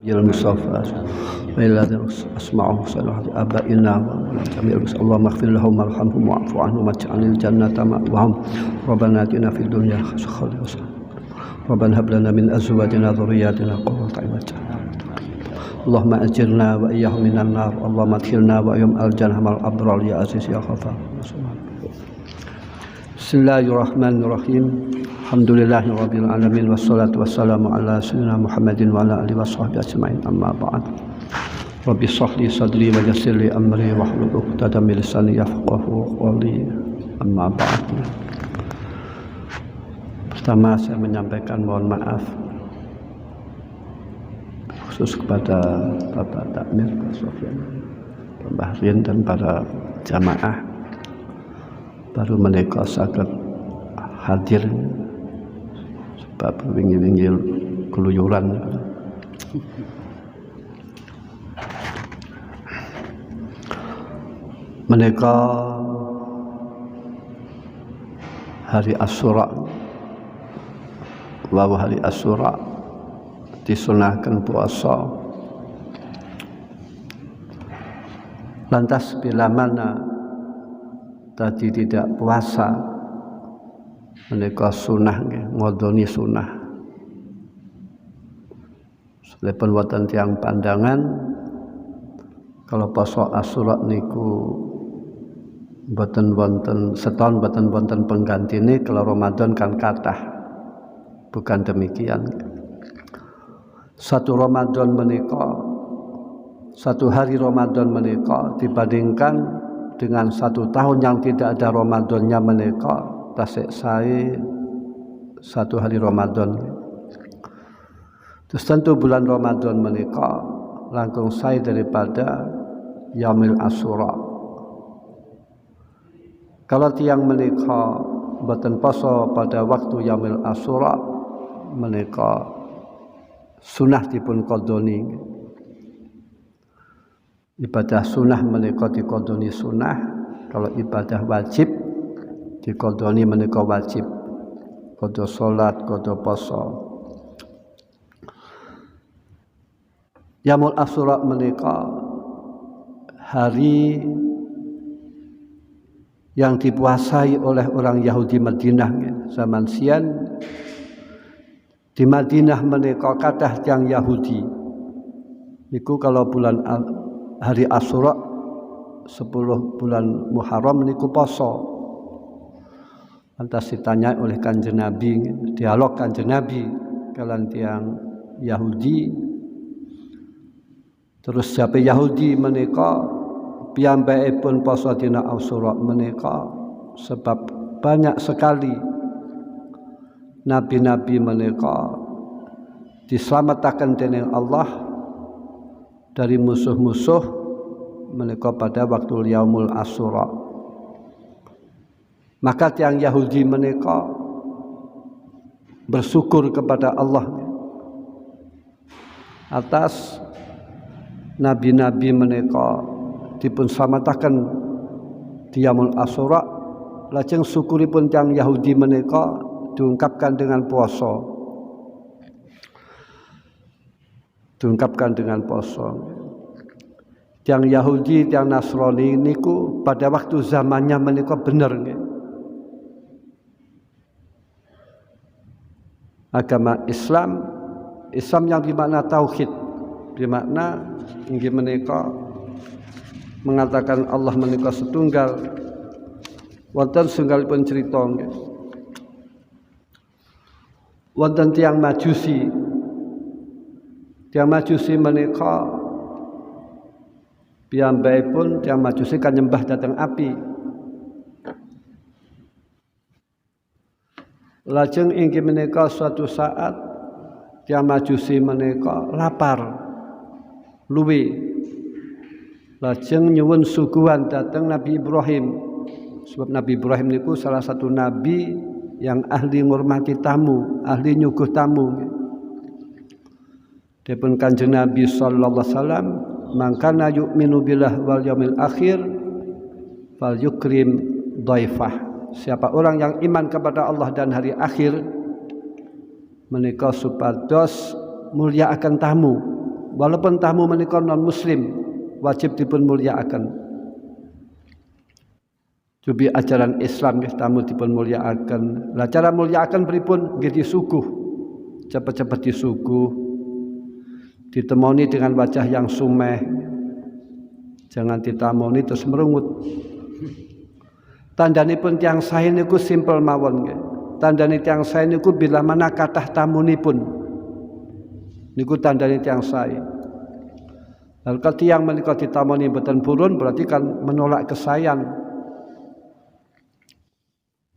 المصطفى والذي أسمعه صلاة آبائنا وجميع اللهم اغفر لهم وارحمهم واعف عنهم واجعل الجنة مأواهم ربنا آتنا في الدنيا حسنة ربنا هب لنا من أزواجنا ذرياتنا قرة أعين اللهم أجرنا وإياهم من النار اللهم ادخلنا وإياهم الجنة مع الأبرار يا عزيز يا غفار. Bismillahirrahmanirrahim. Alhamdulillahirabbil alamin wassalatu wassalamu ala sayyidina Muhammadin wa ala alihi washabbihi ajmain. Amma ba'd. Rabbi shrah li sadri wa yassir li amri wahlul 'uqdatam min lisani yafqahu qawli. Amma ba'd. Pertama saya menyampaikan mohon maaf khusus kepada Bapak Takmir, Pak Sofyan, Pak Bahrin dan para jamaah baru menika saged hadir sebab wingi-wingi keluyuran menika hari Asyura wa hari Asyura disunahkan puasa. Lantas bila mana tadi tidak puasa menika sunah nggih, ngodoni sunah. Salepun wonten tiyang pandangan kalau poso Asyura niku mboten wonten setahun mboten wonten penggantine, kalau Ramadan kan kathah. Bukan demikian. Satu hari Ramadan menika dibandingkan dengan satu tahun yang tidak ada Ramadannya menika tasik sae satu hari Ramadan. Terus tentu bulan Ramadan menika langkung sae daripada Yaumil Asyura. Kalau tiang menika boten poso pada waktu Yaumil Asyura menika sunah dipun qadoni. Ibadah sunah menika dikodoni sunah, kalau ibadah wajib dikodoni menika wajib. Kodo salat, kodo poso. Yaumul Asyura menika hari yang dipuasai oleh orang Yahudi Madinah zaman sian. Di Madinah menika kathah tiyang Yahudi. Niku kalau bulan hari Asyura 10 bulan Muharram niku poso. Lantas ditanya oleh Kanjeng Nabi, dialog Kanjeng Nabi kalian tiang Yahudi. Terus siapa Yahudi menika piyambakipun poso dina Asyura menika sebab banyak sekali nabi-nabi menika diselamatkan dening Allah dari musuh-musuh menika pada waktu Yaumul Asyura. Maka tiang Yahudi menika bersyukur kepada Allah atas nabi-nabi menika dipun slamataken di Yaumul Asyura. Lajeng syukuripun tiang Yahudi menika diungkapkan dengan puasa. Diungkapkan dengan poso. Tiang Yahudi, tiang Nasrani niku pada waktu zamannya menika bener nggih. Agama Islam yang dimakna tauhid, dimakna inggih menika mengatakan Allah menika setunggal. Wonten setunggalipun cerita nggih. Wonten tiang Majusi. Tiang Majusi menika piyambakipun tiang Majusi kan nyembah dhateng api. Lajeng inggih menika suatu saat tiang Majusi menika lapar, luwe. Lajeng nyuwun suguhan dhateng Nabi Ibrahim. Sebab Nabi Ibrahim niku salah satu nabi yang ahli ngurmati tamu, ahli nyuguh tamu. Dipun Kanjeng Nabi sallallahu alaihi wasallam, "Man kana yu'minu billah wal yaumil akhir falyukrim dhaifah." Siapa orang yang iman kepada Allah dan hari akhir menika supados mulia akan tamu, walaupun tamu menika non muslim wajib dipun mulyakaken. Jubi ajaran Islam nggih tamu dipun mulyakaken. Lah cara mulyakaken pripun? Nggih disuguh. Cepet-cepet disuguh. Ditemoni dengan wajah yang sumeh. Jangan ditamoni terus merungut. Tandhanipun tiyang sae niku simpel mawon nggih. Tandhane tiyang sae niku bila mana kathah tamunipun. Niku tandhane tiyang sae. Lalu kalau tiyang menika ditamoni boten purun berarti kan menolak kesayan.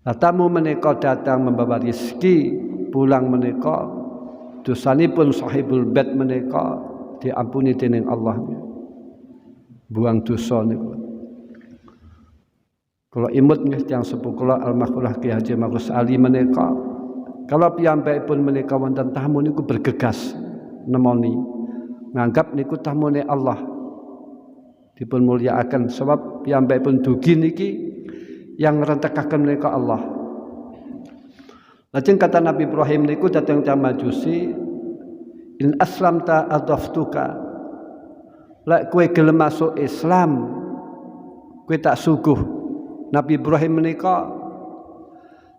Nah, tamu menika datang membawa rezeki, pulang menika dosanipun sahibul bait menika diampuni dening Allah. Buang dosa niku. Kalau imut nggih tiyang sepuh kula almarhumah Ki Haji Marus Ali menika kalau piyambakipun menika wonten tamu niku bergegas nemoni nganggap niku tamune Allah dipun mulyakaken sebab piyambakipun dugi niki yang ngrentekaken menika Allah. Lajeng kata Nabi Ibrahim niku dhateng tiyang Majusi in aslamta adaftuka lek kowe gelem masuk Islam kowe tak suguh. Nabi Ibrahim menika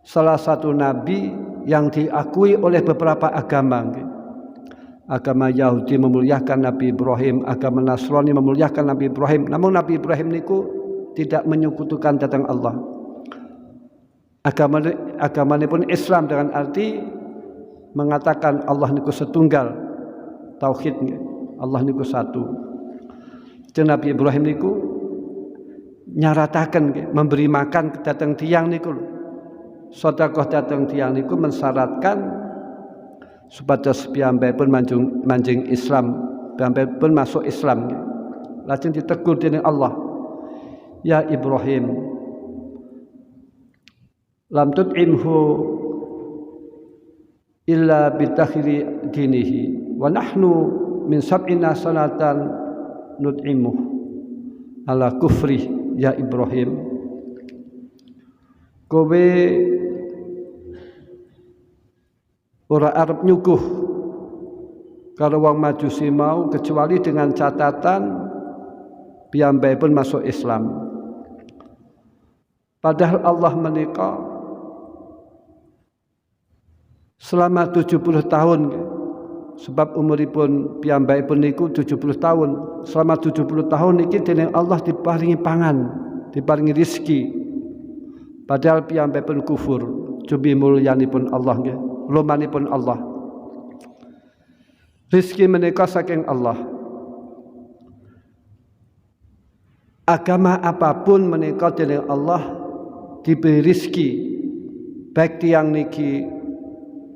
salah satu nabi yang diakui oleh beberapa agama. Agama Yahudi memuliakan Nabi Ibrahim, agama Nasrani memuliakan Nabi Ibrahim. Namun Nabi Ibrahim niku tidak menyekutukan datang Allah. Agama ini pun Islam dengan arti mengatakan Allah niku setunggal, tauhid Allah niku satu. Jadi Nabi Ibrahim niku nyarataken memberi makan datang tiang niku sedekah datang tiang niku mensyaratkan supados piyambakipun manjing Islam piyambakipun masuk Islam lajeng ditegur dening Allah ya Ibrahim lam tut'imhu illa bitakhiri dinihi wa nahnu min sab'ina sanatan nut'imuh ala kufri. Ya Ibrahim, kowe ora arep nyuguh karo wong Majusi mau kecuali dengan catatan piyambakipun masuk Islam. Padahal Allah menika selama 70 tahun sebab umuripun piyambakipun niku 70 tahun. Selama 70 tahun niki dening Allah diparingi pangan, diparingi rezeki. Padahal piyambakipun kufur, jubi mulyanipun Allah nggih, lumanipun Allah. Rezeki menika saking Allah. Agama apapun menika dening Allah diberi rezeki. Baik tiyang niki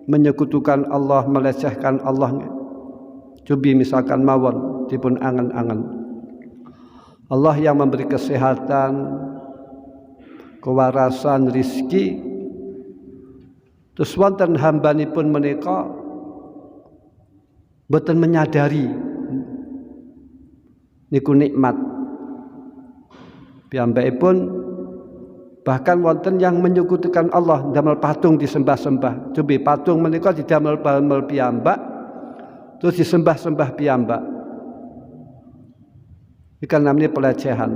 menyekutukan Allah, melecehkan Allah. Cobi misalkan mawon dipun angen-angen. Allah yang memberi kesehatan, kewarasan, rizki. Terus wonten hambanipun menika boten menyadari niku nikmat. Piyambakipun bahkan wonten yang menyekutukan Allah damel patung disembah-sembah. Cobi patung menika didamel piyambak terus disembah-sembah piyambak. Ikan namanya pelecehan.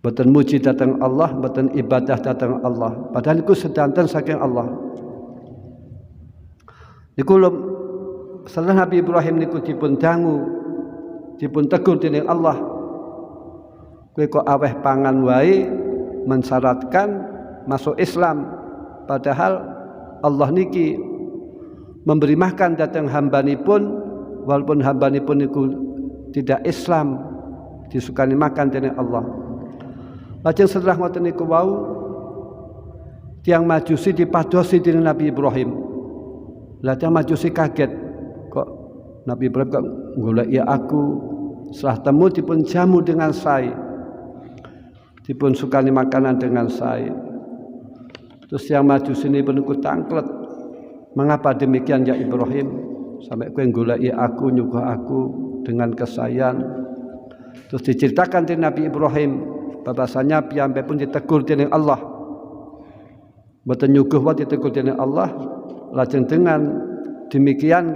Boten muji datang Allah, boten ibadah datang Allah. Padahal niku sedanten saking Allah. Niku setelah Nabi Ibrahim niku dipun dangu, dipun tegur dening Allah. Kowe kok aweh pangan wae mensyaratkan masuk Islam, padahal Allah niki memberi makan datang hambanipun walaupun hambanipun niku tidak Islam disukani makan dening Allah. Lajeng setelah ngoten niku wau tiyang Majusi dipadosi dening Nabi Ibrahim. Lah tiyang Majusi kaget kok Nabi Ibrahim kok goleki aku setelah temu dipun jamu dengan sae. Dipun sukani makanan dengan saya. Terus yang maju sini penunggu tangklet. Mengapa demikian ya Ibrahim? Sampai kowe goleki aku, nyuguh aku dengan kesayan. Terus diceritakan dari Nabi Ibrahim, bahwasanya piyambak pun ditegur dening Allah. Mboten nyuguh wae ditegur dening Allah. Lajeng dengan demikian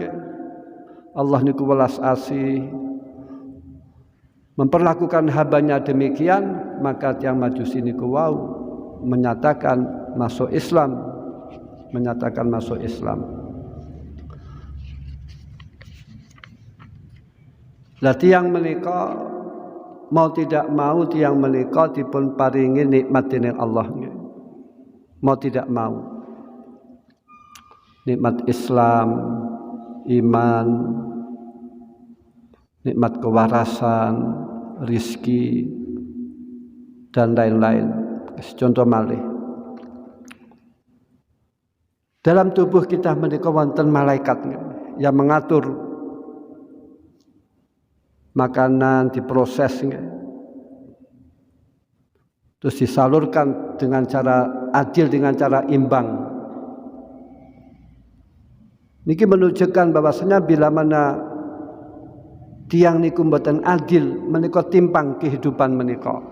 Allah niku welas asih memperlakukan hambanya demikian, maka tiang Majusi niku wau menyatakan masuk Islam, Lah tiang menika mau tidak mau tiang menika dipun paringi nikmat dening Allah. Mau tidak mau. Nikmat Islam, iman, nikmat kewarasan, rizki, dan lain-lain. Contoh malih. Dalam tubuh kita menika wonten malaikat yang mengatur makanan, diproses, terus disalurkan dengan cara adil, dengan cara imbang. Niki menunjukkan bahwasanya bila mana tiang niku mboten adil, menika timpang kehidupan menika.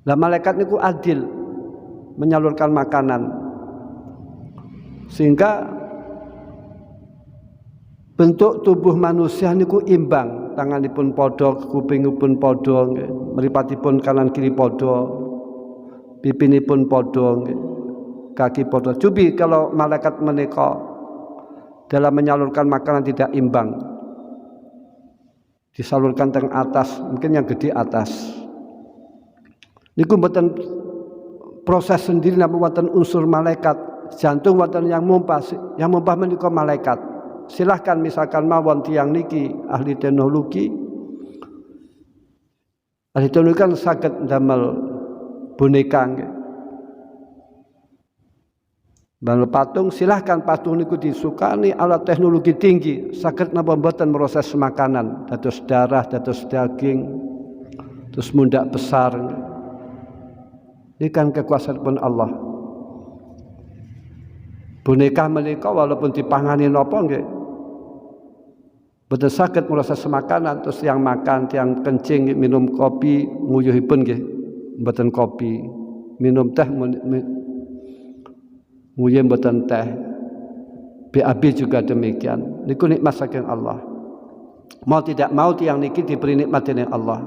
Lah malaikat niku adil menyalurkan makanan, sehingga bentuk tubuh manusia niku imbang, tanganipun padha, kupingipun padha, mripatipun kanan kiri padha, pipinipun padha, kaki padha. Cobi kalau malaikat menika dalam menyalurkan makanan tidak imbang, disalurkan teng atas, mungkin yang gede atas. Niku mboten proses sendiri napa wonten unsur malaikat, jantung wonten yang mumpah menika malaikat. Silahkan misalkan mawon tiang niki ahli teknologi kan saged ndamel boneka nggih. Damel patung, silahkan patung niku disukani alat teknologi tinggi, saged napa mboten proses makanan, dados darah, dados daging, terus mundak besar. Ini kan kekuasaanipun Allah. Boneka menika walaupun dipangani napa nggih, boten saged proses makanan, terus yang makan, yang kencing, minum kopi, nguyuhipun nggih mboten kopi, minum teh nguyuh mboten teh. BAB juga demikian. Niku nikmat saking Allah. Mau tidak mau tiang niki diberi nikmat dening Allah.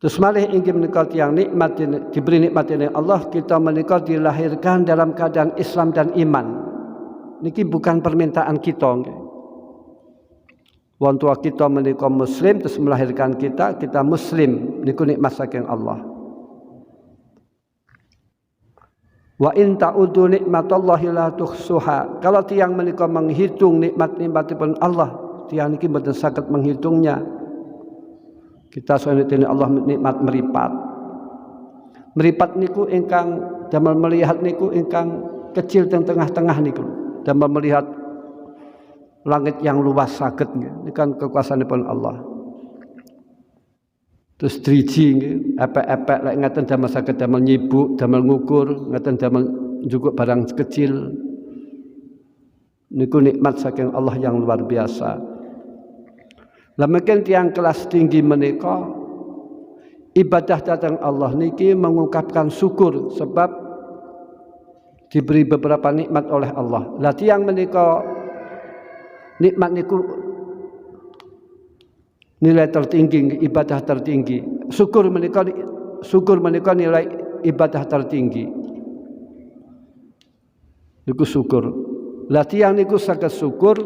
Terus malih inggih menika tiang nikmat diberi nikmat dening Allah, kita menika dilahirkan dalam keadaan Islam dan iman. Niki bukan permintaan kita nggih. Wong tua kita menika muslim terus melahirkan kita muslim, niku nikmat saking Allah. Wa in ta'udu nikmatallahi la tuhsuha. Kalau tiang menika menghitung nikmat-nikmatipun Allah, tiang niki mboten saged menghitungnya. Kita sanetene Allah nikmat meripat. Meripat niku ingkang damel melihat niku ingkang kecil teng tengah-tengah niku. Damel melihat langit yang luas saged nggih. Niku kan kekuasaanipun Allah. Terus 3G epek-epek lek ngaten damel saged damel nyibuk, damel ngukur, ngaten damel njukuk barang kecil. Niku nikmat saking Allah yang luar biasa. Lah mungkin tiang kelas tinggi menika ibadah datang Allah niki mengungkapkan syukur sebab diberi beberapa nikmat oleh Allah. Lah tiang menika nikmat niku nilai tertinggi, ibadah tertinggi. Syukur menika nilai ibadah tertinggi. Niku syukur. Lah tiyang niku saged syukur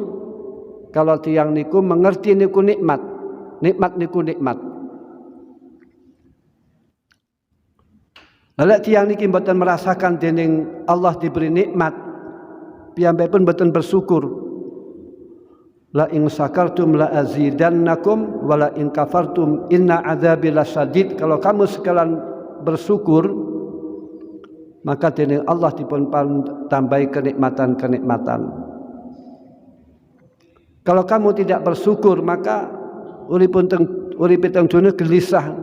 kalau tiyang niku mengerti niku nikmat. Nikmat niku nikmat. Lah tiyang niki mboten merasakan dening Allah diberi nikmat, piyambakipun mboten bersyukur. La in sakartum la azidannakum wa la in kafartum inna adzabi lasyadid. Kalau kamu sekalian bersyukur, maka dening Allah dipun tambahi kenikmatan-kenikmatan. Kalau kamu tidak bersyukur, maka urip teng dunya gelisah,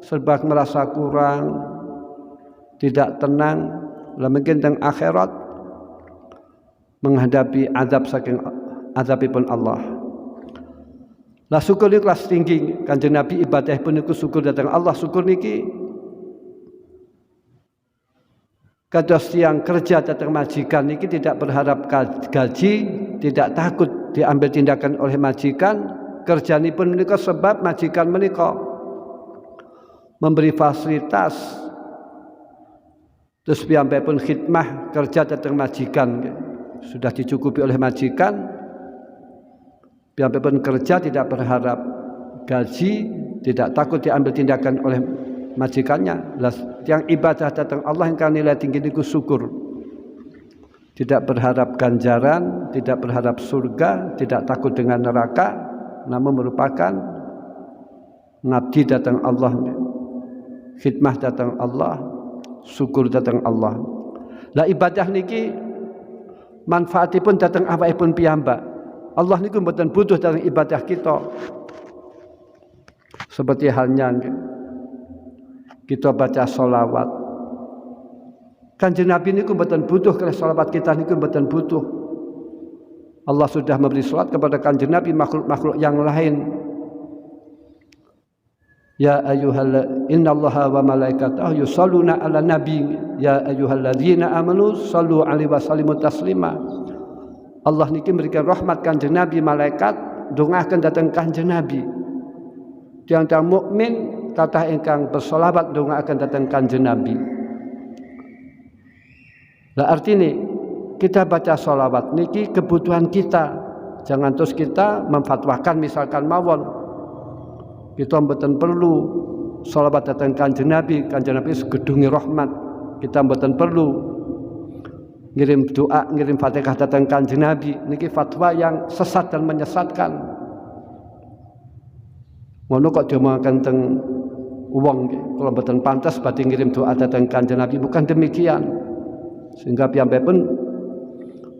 serba merasa kurang, tidak tenang. Lah mungkin teng akhirat menghadapi azab saking azabipun Allah. Lah syukur niku kelas tinggi. Kanjeng Nabi ibadah pun niku syukur datang Allah. Syukur niki Kados tiyang kerja datang majikan niki tidak berharap gaji, tidak takut diambil tindakan oleh majikan. Kerjanipun menika sebab majikan menika memberi fasilitas. Terus piyambakipun khidmah kerja datang majikan sudah dicukupi oleh majikan. Piyambakipun kerja tidak berharap gaji, tidak takut diambil tindakan oleh majikannya. Yang ibadah datang Allah yang nilai tinggi niku syukur. Tidak berharap ganjaran, tidak berharap surga, tidak takut dengan neraka, namun merupakan ngabdi datang Allah, khidmah datang Allah, syukur datang Allah. Lah ibadah niki manfaatipun datang awakipun piyambak. Allah niku mboten butuh datang ibadah kita. Seperti halnya kita baca sholawat. Kanjeng Nabi niku mboten butuh kalau sholawat kita niku mboten butuh. Allah sudah memberi sholawat kepada Kanjeng Nabi makhluk-makhluk yang lain. Ya ayyuhal innallaha wa malaikatahu yusholluna 'alan nabi ya ayyuhalladzina amanu shallu 'alaihi wa sallimu taslima. Allah niki memberikan rahmat Kanjeng Nabi, malaikat dongaken dhateng Kanjeng Nabi. Tiang-tiang mukmin kathah ingkang bersolawat dongaken dhateng Kanjeng Nabi. Lah artine kita baca solawat niki kebutuhan kita. Jangan terus kita memfatwakan misalkan mawon kita mboten perlu solawat dhateng Kanjeng Nabi segedunge rahmat. Kita mboten perlu ngirim doa, ngirim Fatihah dhateng Kanjeng Nabi. Niki fatwa yang sesat dan menyesatkan. Ngono kok diomongaken teng wong kalau mboten pantas badhe ngirim doa dhateng Kanjeng Nabi, bukan demikian. Sehingga piyambakipun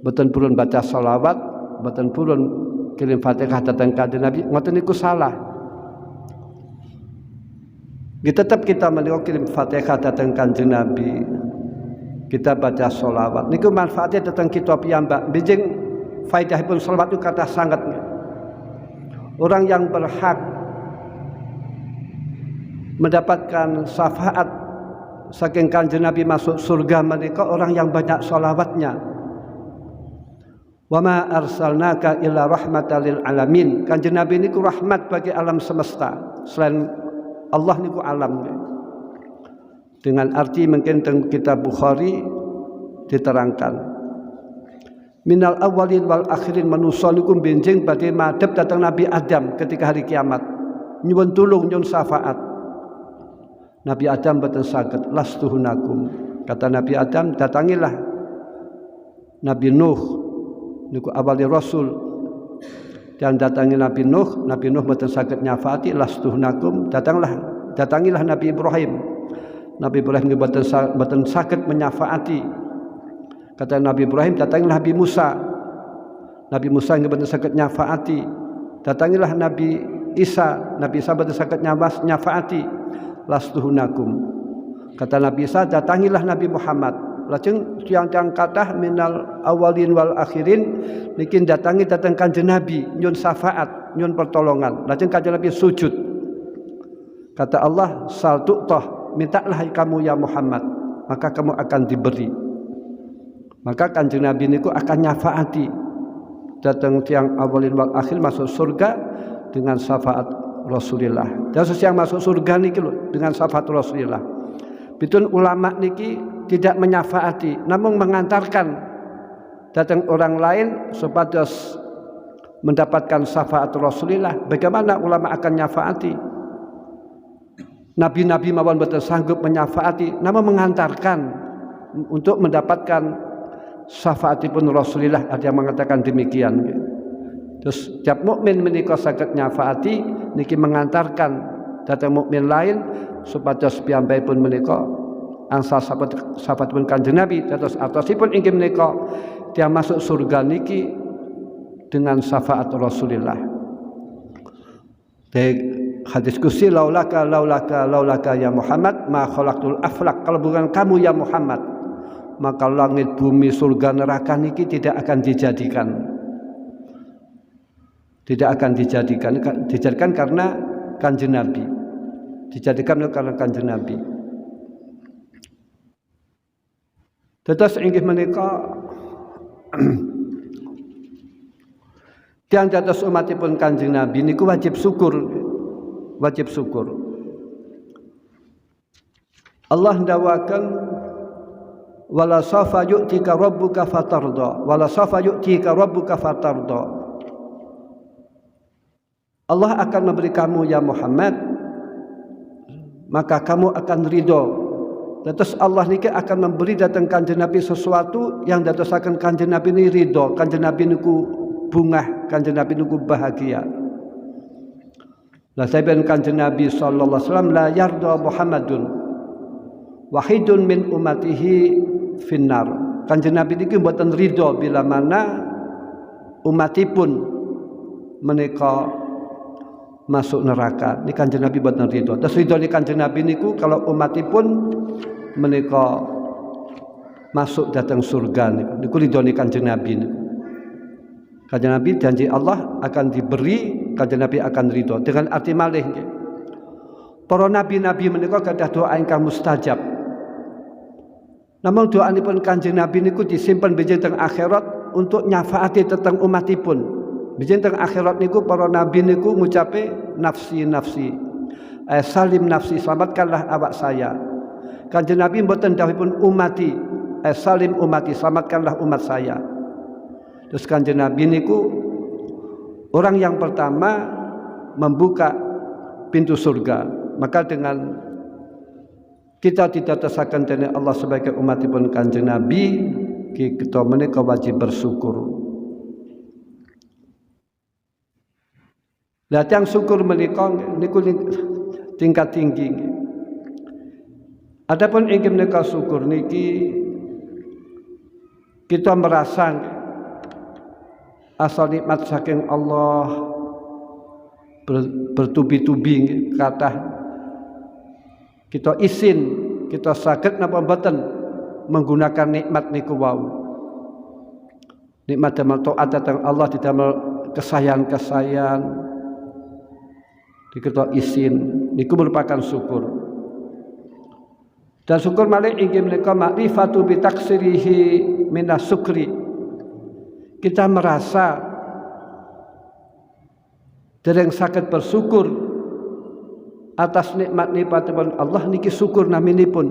mboten purun baca sholawat, mboten purun kirim Fatihah dhateng Kanjeng Nabi, ngoten niku salah. Tetap kita menika kirim Fatihah dhateng Kanjeng Nabi. Kita baca sholawat. Niku manfaatnya dhateng kita piyambak. Bijing faedahipun sholawat itu kathah sanget. Orang yang berhak mendapatkan syafaat saking Kanjeng Nabi masuk surga menika orang yang banyak sholawatnya. Wa ma arsalnaka illa rahmatan lil alamin. Kanjeng Nabi niku rahmat bagi alam semesta. Selain Allah niku alam. Dengan arti mungkin teng kitab Bukhari diterangkan. Minal awalin wal akhirin manusa niku benjing badhe madhep dhateng Nabi Adam ketika hari kiamat. Nyuwun tulung nyuwun syafaat. Nabi Adam boten saged lastuhunakum. Kata Nabi Adam, datangilah Nabi Nuh niku awali rasul. Dan datangi Nabi Nuh boten saged nyafaati lastuhunakum. Datangilah Nabi Ibrahim. Nabi Ibrahim boten saged menyafaati. Kata Nabi Ibrahim, datangilah Nabi Musa. Nabi Musa boten saged nyafaati. Datangilah Nabi Isa boten saged nyafaati. Lastuhunakum. Kata Nabi Isa, datangilah Nabi Muhammad. Lajeng tiang-tiang kathah minal awalin wal akhirin niki datangi dhateng Kanjeng Nabi nyun syafaat, nyun pertolongan. Lajeng Kanjeng Nabi sujud. Kata Allah, sal tu'tah, mintalah kamu ya Muhammad, maka kamu akan diberi. Maka Kanjeng Nabi niku akan nyafaati dhateng tiang awalin wal akhir masuk surga dengan syafaat Rasulullah. Dan yang masuk surga niki lho dengan syafaat Rasulullah. Bitun ulama niki tidak menyafaati, namun mengantarkan datang orang lain supados mendapatkan syafaat Rasulullah. Bagaimana ulama akan nyafaati? Nabi-nabi mawon boten sanggup menyafaati, namun mengantarkan untuk mendapatkan syafaatipun Rasulullah. Ada yang mengatakan demikian. Terus setiap mukmin menika saged nyafaati niki mengantarkan datang mukmin lain supados piyambakipun menika angsal sahabatipun Kanjeng Nabi terus atosipun inggih menika dia masuk surga niki dengan syafaat Rasulullah. Hadis kursi laulaka ya Muhammad ma khalaqtul aflaq. Kalau bukan kamu ya Muhammad, maka langit bumi surga neraka niki tidak akan dijadikan. Tidak akan dijadikan karena Kanjeng Nabi. Dijadikan karena Kanjeng Nabi. Tetes inggih menika tiyang dados umatipun Kanjeng Nabi niku wajib syukur. Wajib syukur. Allah ndawaken wala safa yu'tika rabbuka fatarda. Wala safa yu'tika rabbuka fatarda. Allah akan memberi kamu ya Muhammad, maka kamu akan ridho. Terus Allah niki akan memberi datang Kanjeng Nabi sesuatu yang dadosaken Kanjeng Nabi ini ridho, Kanjeng Nabi niku bungah, Kanjeng Nabi niku bahagia. Lah saben Kanjeng Nabi sallallahu alaihi wasallam la yarda Muhammadun wahidun min ummatihi finnar. Kanjeng Nabi niki mboten ridho bila mana umatipun menika masuk neraka. Ini Kanjeng Nabi mboten ridho. Terus ridho ni Kanjeng Nabi niku kalau umatipun menika masuk datang surga niku ridho ni Kanjeng Nabi niku. Kanjeng Nabi janji Allah akan diberi, Kanjeng Nabi akan ridho. Dengan arti malih nggih. Para nabi-nabi menika gadah doa ingkang mustajab. Namun doanipun Kanjeng Nabi niku disimpen bijeng teng akhirat untuk nyafaati tentang umatipun. Bijeng teng akhirat niku para nabi niku ngucape nafsi nafsi. Salim nafsi, selamatkanlah awak saya. Kanjeng Nabi mboten dawuhipun umati, salim umati, selamatkanlah umat saya. Terus Kanjeng Nabi niku orang yang pertama membuka pintu surga. Maka dengan kita didatasaken dening Allah sebagai umatipun Kanjeng Nabi, kita menika wajib bersyukur. Lah tiyang syukur menika niku tingkat tinggi. Adapun inggih menika syukur niki kita merasa asal nikmat saking Allah bertubi-tubi kathah kita isin kita saged napa mboten menggunakan nikmat niku wau. Nikmat damel taat dhateng Allah didamel kesayangan-kesayangan kita isin niku merupakan syukur. Dan syukur malih inggih menika makrifatu bi taksirihi minas syukri. Kita merasa dereng saged bersyukur atas nikmat-nikmatipun Allah niki syukur naminipun.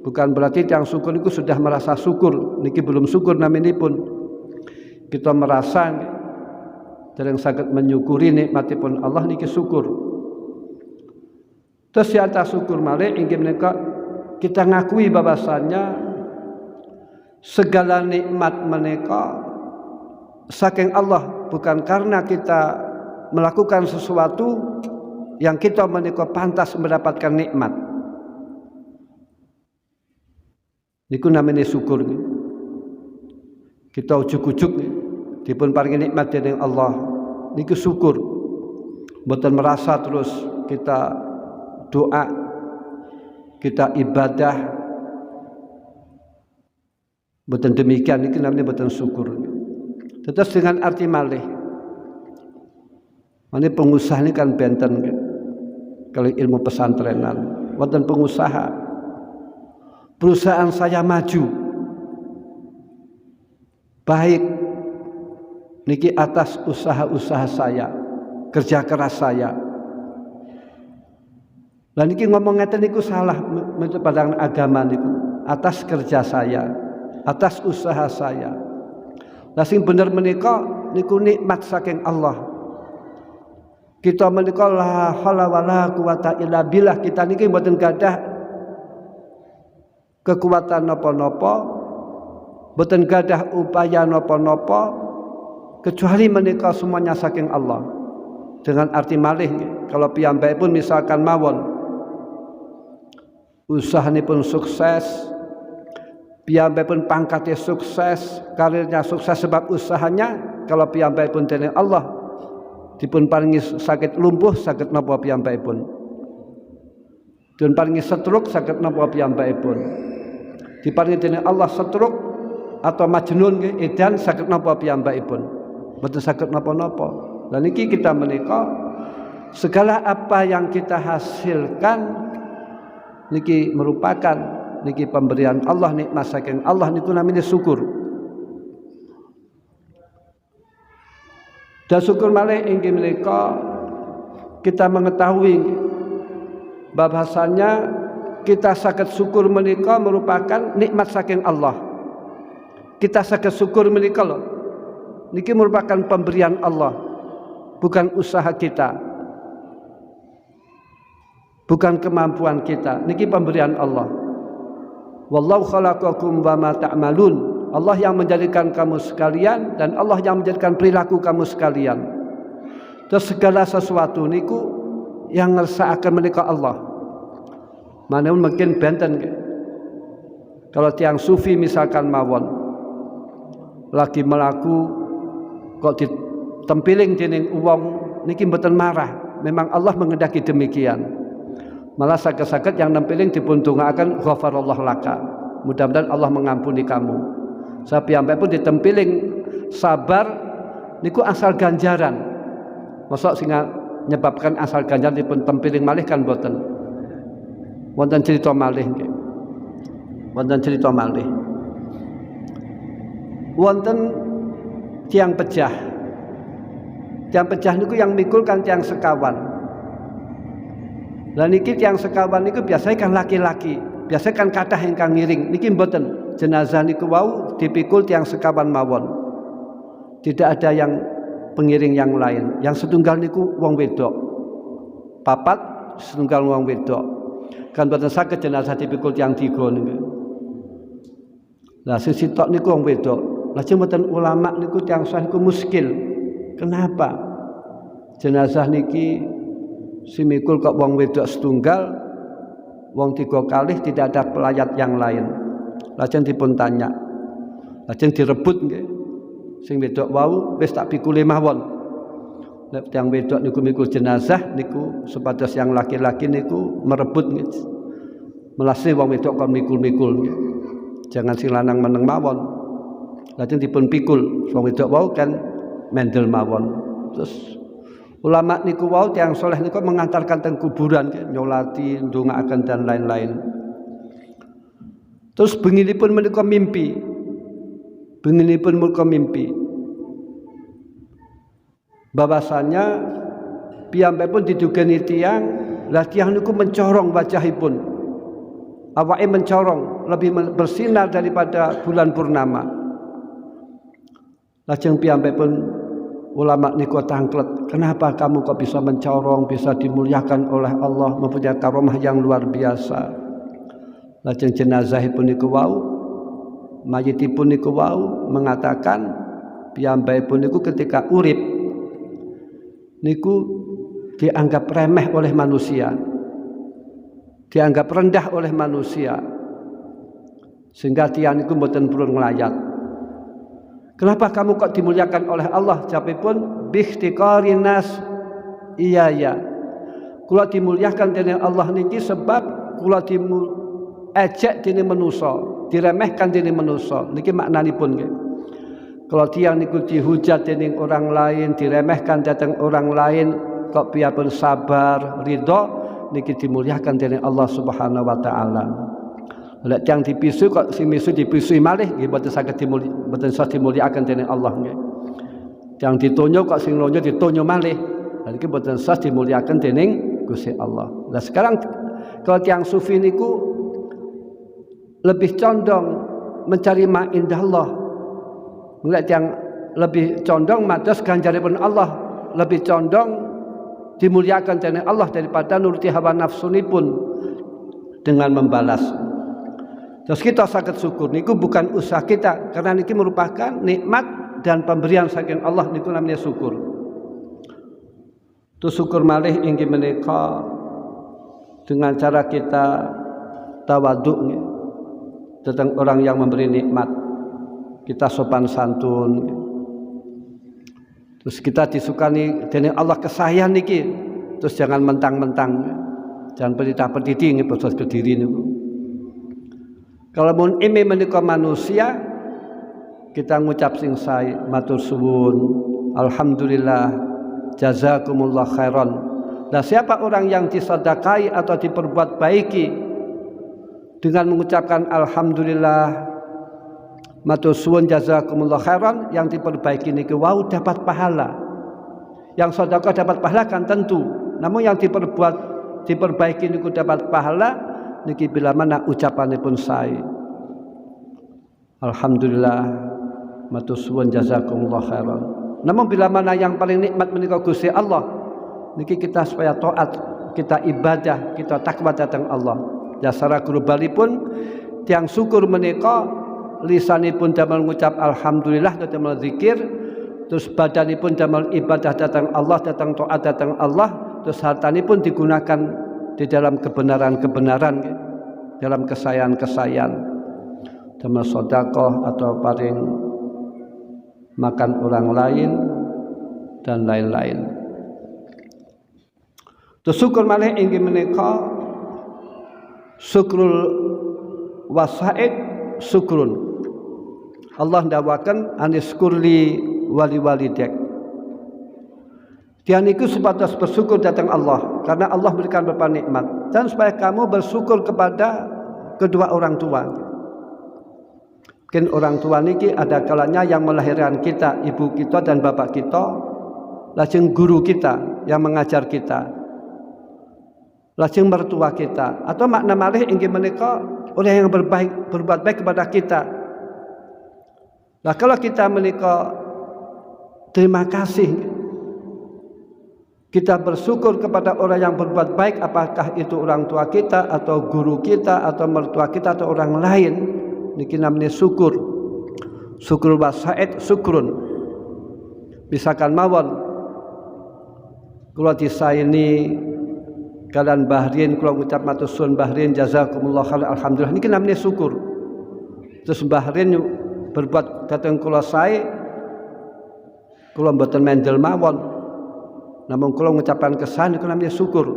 Bukan berarti yang syukur niku sudah merasa syukur, niki belum syukur naminipun. Kita merasa dereng saged menyukuri nikmatipun Allah niki syukur. Terus di atas syukur malih inggih menika kita ngakui bahwasannya segala nikmat menika saking Allah, bukan karena kita melakukan sesuatu yang kita menika pantas mendapatkan nikmat. Niku namanya syukur. Kita ujuk-ujuk dipun paringi nikmat dening Allah. Niku syukur. Mboten merasa terus kita doa, kita ibadah. Mboten demikian niki namanya mboten syukur. Tetes dengan arti malih. Mane pengusaha ini kan benten kalau ilmu pesantrenan. Wonten pengusaha. Perusahaan saya maju. Baik niki atas usaha-usaha saya, kerja keras saya. Lah niki ngomong ngeten niku salah menurut pandangan agama niku. Atas kerja saya, atas usaha saya. Lah sing bener menika niku nikmat saking Allah. Kita menika la haula wala quwata illa billah, kita niki mboten gadah kekuatan napa-napa, mboten gadah upaya napa-napa kecuali menika semuanya saking Allah. Dengan arti malih kalau piyambakipun misalkan mawon usahanipun sukses, piyambakipun pangkatnya sukses, karirnya sukses sebab usahanya, kalau piyambakipun dening Allah dipun paringi sakit lumpuh, sakit napa piyambakipun. Dipun paringi stroke, sakit napa piyambakipun. Diparingi dening Allah stroke atau majnun nggih, edan sakit napa piyambakipun. Mboten sakit napa-napa. Lah niki kita menika segala apa yang kita hasilkan niki merupakan niki pemberian Allah, nikmat saking Allah niku namanya syukur. Dan syukur malih inggih menika kita mengetahui bahwasanya kita saged syukur menika merupakan nikmat saking Allah. Kita saged syukur menika lho niki merupakan pemberian Allah, bukan usaha kita, bukan kemampuan kita, niki pemberian Allah. Wallahu khalaqakum wa ma ta'malun. Allah yang menjadikan kamu sekalian dan Allah yang menjadikan perilaku kamu sekalian. Terus segala sesuatu niku yang ngersakaken menika Allah. Mana mungkin benten kalau tiang sufi misalkan mawon lagi melaku kok ditempiling dening wong niki mboten marah, memang Allah mengendaki demikian. Malah sakit-sakit yang nempiling dipuntungaaken ghafarallahu laka, mudah-mudahan Allah mengampuni kamu. Sapi sampai pun ditempiling sabar niku asal ganjaran. Mosok sing nyebabkan asal ganjaran dipun tempiling malih kan boten. Wonten cerita malih nggih. Wonten cerita malih. Wonten tiang pejah. Tiang pejah niku yang mikul kan tiang sekawan. Lah niki tiang sekawan niku biasanya kan laki-laki. Biasanya kan kathah ingkang ngiring. Niki mboten. Jenazah niku wau dipikul tiang sekawan mawon. Tidak ada yang pengiring yang lain. Yang setunggal niku wong wedok. Papat setunggal wong wedok. Kan boten saged jenazah dipikul tiang tiga niku. Lah sing sitok niku wong wedok. Lajeng mboten ulama niku tiang sah niku muskil. Kenapa? Jenazah niki simikul kok wong wedok setunggal, wong tiga kalih tidak ada pelayat yang lain. Lajeng dipun tanya, lajeng direbut nggih. Sing wedok wau wis tak pikule mawon. Nek tiyang wedok niku mikul jenazah niku supados yang laki-laki niku merebut nggih. Melase wong wedok kon mikul-mikul nggih. Jangan sing lanang meneng mawon. Lajeng dipun pikul wong wedok wau kan mendel mawon. Terus ulama niku wau tiyang saleh niku mengantarkan teng kuburan nggih, nyolati, ndongaaken dan lain-lain. Terus benginipun menika mimpi. Benginipun menika mimpi. Bahwasanya piyambakipun didugani tiyang, lah tiyang niku mencorong wajahipun. Awake mencorong, lebih bersinar daripada bulan purnama. Lajeng piyambakipun ulama niku tangklet, kenapa kamu kok bisa mencorong, bisa dimuliakan oleh Allah, mempunyai karomah yang luar biasa. Lajeng jenazahipun niku wau, mayitipun niku wau mengatakan piyambakipun niku ketika urip niku dianggap remeh oleh manusia, dianggap rendah oleh manusia, sehingga tiyang niku mboten purun nglayat. Kenapa kamu kok dimuliakan oleh Allah? Jawabipun bihtiqarin nas. Iya ya. Kula dimuliakan dening Allah niki sebab kula ejek dening manusa, diremehkan dening manusa. Niki maknanipun nggih. Kalau tiyang niku dihujat dening orang lain, diremehkan datang orang lain, kok piyambakipun sabar, ridha, niki dimuliakan dening Allah Subhanahu wa taala. Lek tiyang dipisu kok sing misu dipisui malih nggih boten saged dimuliakan dening Allah nggih. Tiyang ditonyo kok sing lonyo ditonyo malih. Lah niki boten sah dimuliakan dening Gusti Allah. Lah sekarang kalau tiyang sufi niku lebih condong mencari ma indah Allah. Mulai yang lebih condong mados ganjaripun Allah, lebih condong dimuliakan dening Allah daripada nuruti hawa nafsunipun dengan membalas. Terus kita saged syukur niku bukan usaha kita, karena niki merupakan nikmat dan pemberian saking Allah niku namanya syukur. Terus syukur malih inggih menika dengan cara kita tawadhu tentang orang yang memberi nikmat, kita sopan santun, terus kita disukani dening Allah kesayangan niki, terus jangan mentang-mentang, jangan petita-petiti nggih basa Kediri niku. Kalau mun ime menika manusia, kita ngucap sing sae, matur suwun, alhamdulillah, jazakumullah khairan. Nah, siapa orang yang disedekahi atau diperbuat baiki dengan mengucapkan alhamdulillah, matur suwun jazakumullah khairan, yang diperbaiki niku wau dapat pahala. Yang sedekah dapat pahala kan tentu. Namun yang diperbaiki niku dapat pahala niki bila mana ucapanipun sae. Alhamdulillah, matur suwun jazakumullah khairan. Namun bila mana yang paling nikmat menika Gusti Allah, niki kita supaya taat, kita ibadah, kita takwa datang Allah. Dasara globalipun tiang syukur menika lisanipun damel ngucap alhamdulillah damel zikir, terus badanipun damel ibadah datang Allah, datang taat datang Allah, terus hartanipun digunakan di dalam kebenaran-kebenaran, dalam kesayangan-kesayangan, damel sedekah atau paring makan orang lain dan lain-lain. Terus syukur malih inggih menika syukrul wasaid syukrun. Allah ndawaken aniskurli wali walidek. Tiang niku sebatas bersyukur datang Allah karena Allah berikan beberapa nikmat, dan supaya kamu bersyukur kepada kedua orang tua. Mungkin orang tua niki ada kalanya yang melahirkan kita, ibu kita dan bapak kita, lajeng guru kita yang mengajar kita, lajeng mertua kita, atau makna malih inggih menika orang yang berbuat baik kepada kita. Nah, kalau kita menika terima kasih, kita bersyukur kepada orang yang berbuat baik, apakah itu orang tua kita atau guru kita atau mertua kita atau orang lain, niki namanya syukur. Syukur wasaid syukrun. Misalkan mawon kula disaini kalian Bahrin, kalau ngucap matur suwun Bahrin jazakumullah khair alhamdulillah, niki namanya syukur. Terus Bahrin berbuat datang kula sae, kula mboten mendel mawon, namun kula ngucapan kesan niku namanya syukur.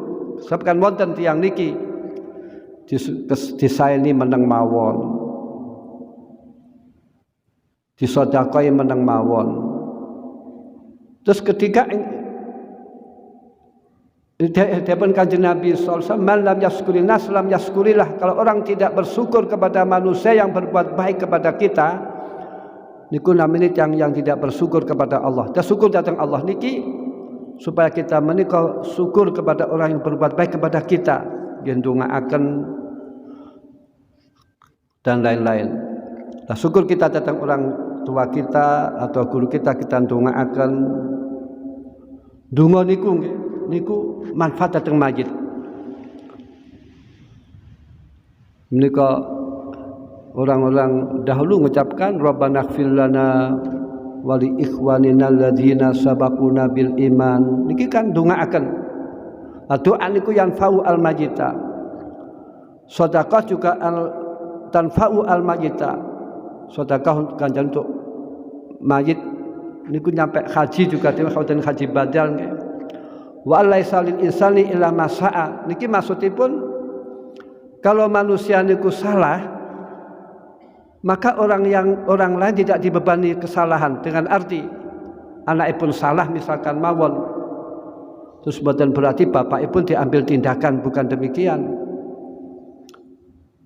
Sebab kan wonten tiyang niki disaeni meneng mawon, disedekahi meneng mawon. Terus ketika Dapun Kanjeng Nabi sallallahu alaihi wasallam, man lam yaskurin nas lam yaskurillah. Kalau orang tidak bersyukur kepada manusia yang berbuat baik kepada kita, niku namanya yang tidak bersyukur kepada Allah. Dan syukur datang Allah niki supaya kita menika syukur kepada orang yang berbuat baik kepada kita, yen ndongaaken dan lain-lain. Nah, syukur kita datang orang tua kita atau guru kita ndongaaken. Donga niku manfaat datang majid. Menika orang-orang dahulu mengucapkan Rabbana ighfir lana wa li ikhwanina alladzina sabaquna bil iman. Niki kan dongaaken. Doa niku yanfa'u al majita. Sedekah juga tanfa'u al majita. Sedekah ganjaran untuk majid niku nyampe haji juga dhewe haji badal nggih. Wa laisa lil insani illa ma sa'a. Niki maksudipun kalau manusia niku salah, maka orang lain tidak dibebani kesalahan. Dengan arti anakipun salah misalkan mawon, terus mboten berarti bapakipun diambil tindakan, bukan demikian.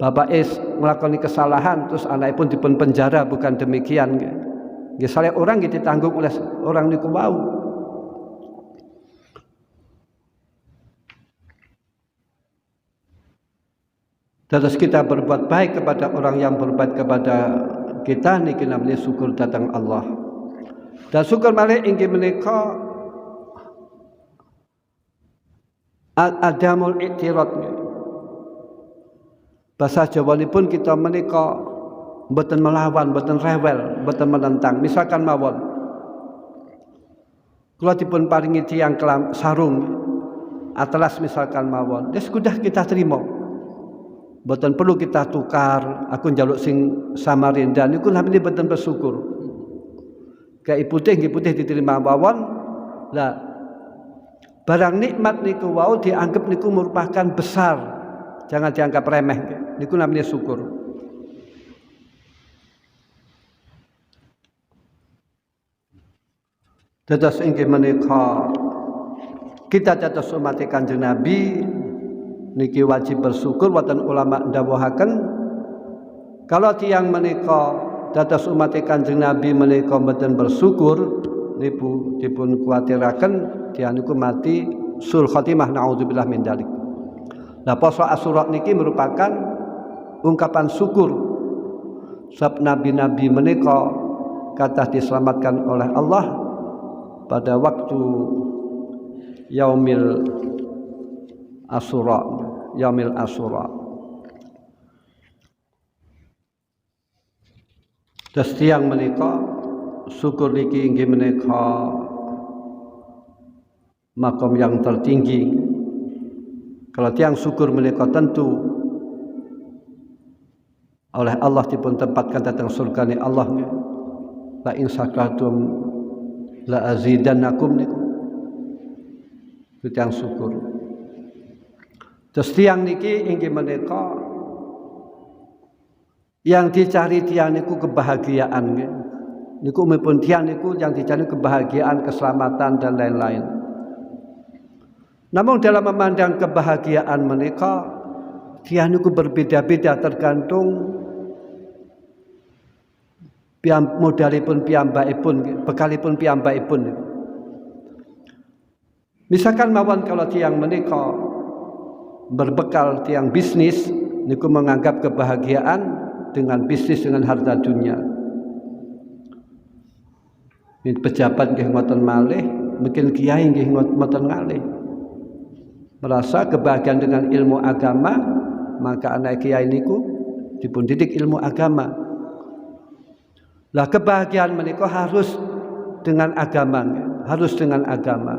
Bapak melakukan kesalahan terus anakipun dipun penjara, bukan demikian. Nggih salah orang ditanggung oleh orang niku wau. Terus kita berbuat baik kepada orang yang berbuat kepada kita, niki namanya syukur datang Allah. Dan syukur malih inggih menika adamul i'tirad. Bahasa Jawanipun kita menika mboten melawan, mboten rewel, mboten menentang. Misalkan mawon kula dipun paringi tiyang kelam sarung atlas misalkan mawon, wis kudah kita terima. Mboten perlu kita tukar, aku njaluk sing Samarinda niku namine mboten bersyukur. Kayak putih nggih putih diterima mawon. Lah barang nikmat niku wau dianggap niku merupakan besar. Jangan dianggap remeh. Niku namanya syukur. Dados inggih menika kita dados umat Kanjeng Nabi niki wajib bersyukur wonten ulama ndawuhaken kalau tiyang menika dados umat Kanjeng Nabi menika mboten bersyukur niku dipun kuwatiraken tiyang niku mati sul khotimah naudzubillah min dzalik. Nah poso Asyura niki merupakan ungkapan syukur sebab nabi-nabi menika kathah diselamatkan oleh Allah pada waktu yaumil Asyura. Terus tiyang menika syukur niki inggih menika makom yang tertinggi. Kalau tiyang syukur menika tentu oleh Allah dipun tempatkan datang surga ni Allah. La in syakartum la azidannakum niku. Tiyang syukur. Terus tiyang niki inggih menika yang dicari tiyang niku kebahagiaan nggih. Niku umumipun tiyang niku yang dicari kebahagiaan, keselamatan dan lain-lain. Namun dalam memandang kebahagiaan menika tiyang niku berbeda-beda tergantung modalipun piyambakipun, bekalipun piyambakipun. Misalkan mawon kalau tiyang menika berbekal tiyang bisnis niku menganggap kebahagiaan dengan bisnis dengan harta dunia. Ini pejabat nggih ngoten malih, mungkin kiai nggih ngoten malih. Merasa kebahagiaan dengan ilmu agama, maka anak kiai niku dipun didik ilmu agama. Lah kebahagiaan menika harus dengan agama, harus dengan agama.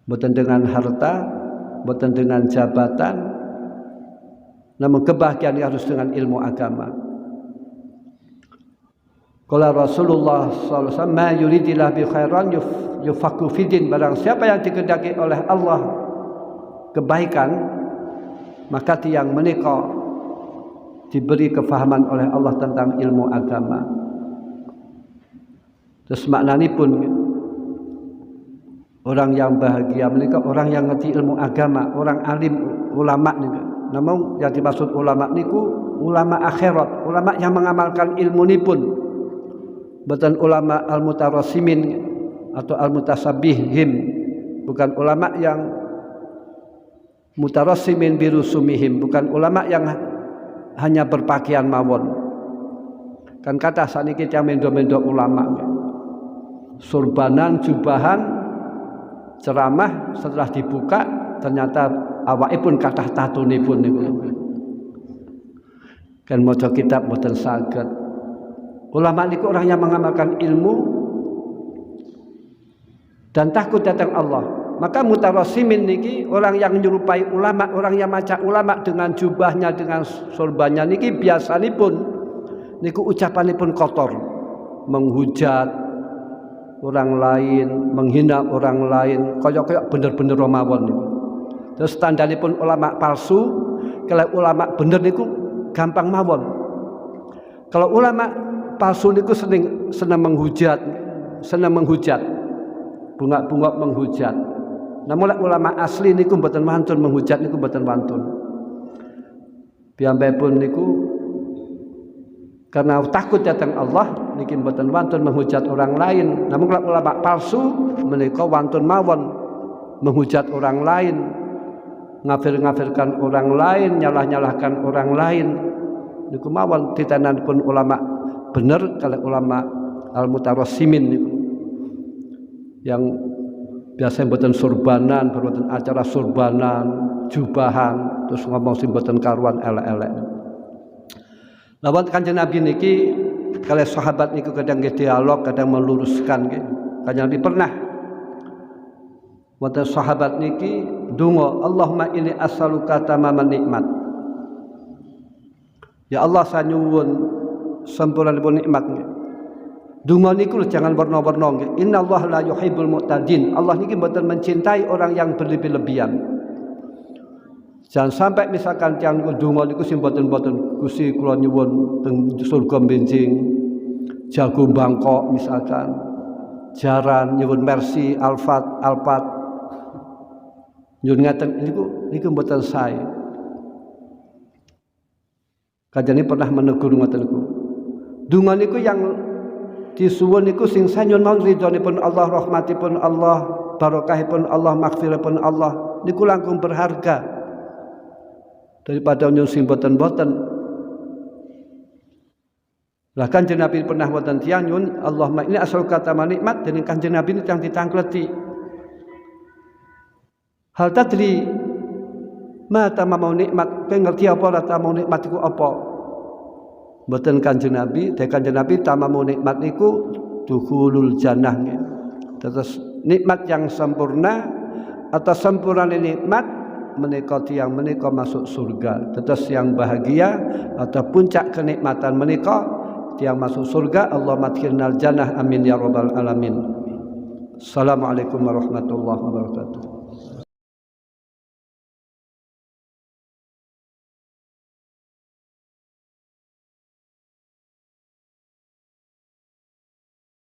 Bukan dengan harta, bukan dengan jabatan, namun kebahagiaan harus dengan ilmu agama. Qala Rasulullah sallallahu alaihi wasallam, "Ma yuridillahu bi khairan yufaqihu fiddin." Barang siapa yang dikehendaki oleh Allah kebaikan, maka tiyang menika diberi kefahaman oleh Allah tentang ilmu agama. Terus maknanipun orang yang bahagia menika orang yang ngerti ilmu agama, orang alim, ulama niku. Namun yang dimaksud ulama niku ulama akhirat, ulama yang mengamalkan ilmu nipun. Bukan ulama al-mutarassimin atau al-mutasabbihim, bukan ulama yang mutarassimin birusumihim, bukan ulama yang hanya berpakaian mawon. Kan kata saniki tiyang mendo-mendo ulama. Surbanan, jubahan, ceramah setelah dibuka ternyata awakipun kathah tatunipun niku. Kan maca kitab mboten saged. Ulama niku orang yang mengamalkan ilmu dan takut datang Allah. Maka mutarassimin niki orang yang menyerupai ulama, orang yang macam ulama dengan jubahnya, dengan sorbannya niki biasanipun niku ucapanipun kotor, menghujat orang lain, menghina orang lain, kaya-kaya bener-bener mawon niku. Terus tandhanipun ulama palsu, kalau ulama bener niku gampang mawon. Kalau ulama palsu niku senang menghujat, bunga-bunga menghujat. Namun ulama asli niku mboten wantun menghujat niku mboten wantun. Piyambakipun niku karena takut datang Allah niki mboten wantun menghujat orang lain. Namun ulama palsu menika wantun mawon menghujat orang lain, ngafir-ngafirkan orang lain, nyalah-nyalahkan orang lain. Niku mawon titananipun ulama bener kalau ulama al-mutarassimin niku yang biasa mboten surbanan, mboten acara surbanan, jubahan, terus ngomong sing mboten karuan elek-elek. Lawan Kanjeng Nabi niki kalih sahabat niku kadang nggih dialog, kadang meluruskan nggih. Kanjeng Nabi pernah wonten sahabat niki donga, Allahumma inni as'aluka tamaman nikmat. Ya Allah saya nyuwun sampurnipun nikmat nggih. Donga niku jangan warna-warna nggih. Innallaha la yuhibbul mu'tadin. Allah niki mboten mencintai orang yang berlebih-lebihan. Jangan sampai misalkan tiyang donga niku sing mboten-mboten Gusti kula nyuwun teng surga benjing, jago bangkok misalkan, jaran nyuwun mercy, alfat. Nyun ngaten niku mboten sae. Kajane pernah menegur ngoten niku. Donga niku yang disuwun niku sing sanyun mawon ridhonipun Allah, rahmatipun Allah, barokahipun Allah, maghfirahipun Allah niku langkung berharga daripada nyun sing boten-boten. Lah Kanjeng Nabi pernah wonten tiyang nyun Allahumma ini asal kata nikmat dening Kanjeng Nabi itu yang ditangkleti. Hal tadri ma tamamau nikmat, kowe ngerti apa ora tamamau nikmat iku apa? Mboten Kanjeng Nabi, dek Kanjeng Nabi tamamau nikmat niku dukhulul jannah. Terus nikmat yang sempurna atau sempurna nikmat menika tiyang menika masuk surga. Terus yang bahagia atau puncak kenikmatan menika tiyang masuk surga. Allahumma adkhilnal jannah amin ya rabbal alamin. Assalamualaikum warahmatullahi wabarakatuh.